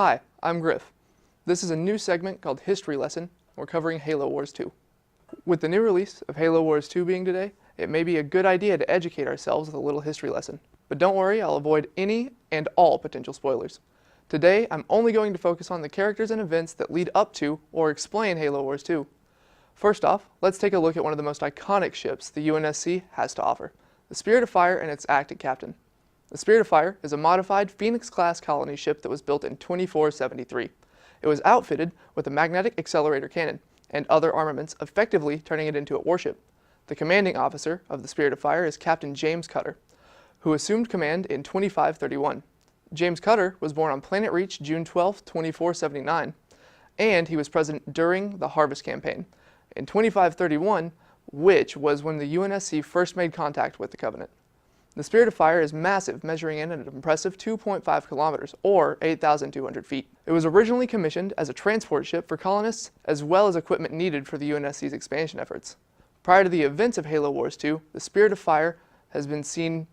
Hi, I'm Griff. This is a new segment called History Lesson. We're covering Halo Wars 2. With the new release of Halo Wars 2 being today, it may be a good idea to educate ourselves with a little history lesson. But don't worry, I'll avoid any and all potential spoilers. Today, I'm only going to focus on the characters and events that lead up to or explain Halo Wars 2. First off, let's take a look at one of the most iconic ships the UNSC has to offer, the Spirit of Fire and its acting captain. The Spirit of Fire is a modified Phoenix-class colony ship that was built in 2473. It was outfitted with a magnetic accelerator cannon and other armaments, effectively turning it into a warship. The commanding officer of the Spirit of Fire is Captain James Cutter, who assumed command in 2531. James Cutter was born on Planet Reach June 12, 2479, and he was present during the Harvest Campaign in 2531, which was when the UNSC first made contact with the Covenant. The Spirit of Fire is massive, measuring in at an impressive 2.5 kilometers, or 8,200 feet. It was originally commissioned as a transport ship for colonists, as well as equipment needed for the UNSC's expansion efforts. Prior to the events of Halo Wars 2, the Spirit of Fire has been seen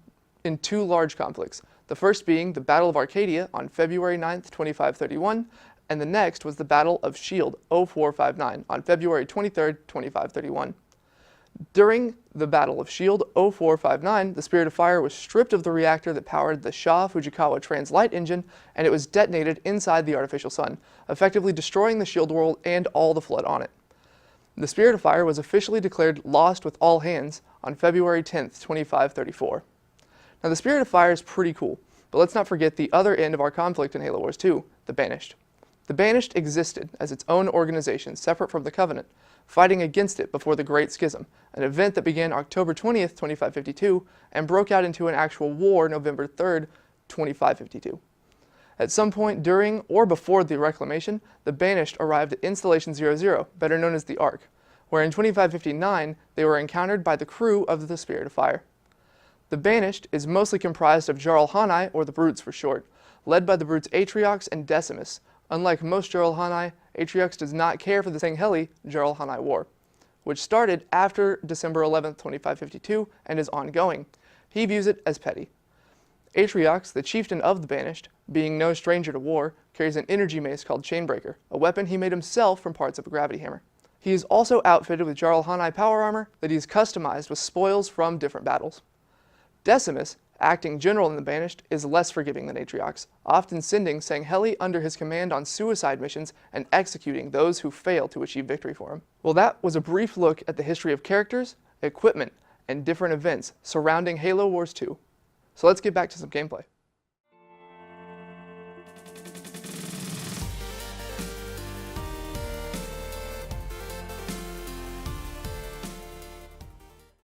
in two large conflicts, the first being the Battle of Arcadia on February 9, 2531, and the next was the Battle of Shield 0459 on February 23, 2531. During the Battle of Shield 0459, the Spirit of Fire was stripped of the reactor that powered the Shah Fujikawa Trans-Light engine, and it was detonated inside the artificial sun, effectively destroying the Shield world and all the flood on it. The Spirit of Fire was officially declared lost with all hands on February 10, 2534. Now the Spirit of Fire is pretty cool, but let's not forget the other end of our conflict in Halo Wars 2, the Banished. The Banished existed as its own organization separate from the Covenant, fighting against it before the Great Schism, an event that began October 20th, 2552, and broke out into an actual war November 3rd, 2552. At some point during or before the Reclamation, the Banished arrived at Installation 00, better known as the Ark, where in 2559 they were encountered by the crew of the Spirit of Fire. The Banished is mostly comprised of Jarl-Hanai, or the Brutes for short, led by the Brutes Atriox and Decimus. Unlike most Jarl-Hanai, Atriox does not care for the Sangheli Jarl-Hanai War, which started after December 11, 2552, and is ongoing. He views it as petty. Atriox, the chieftain of the Banished, being no stranger to war, carries an energy mace called Chainbreaker, a weapon he made himself from parts of a gravity hammer. He is also outfitted with Jarl-Hanai power armor that he has customized with spoils from different battles. Decimus, acting general in the Banished, is less forgiving than Atriox, often sending Sangheli under his command on suicide missions and executing those who fail to achieve victory for him. Well, that was a brief look at the history of characters, equipment, and different events surrounding Halo Wars 2. So let's get back to some gameplay.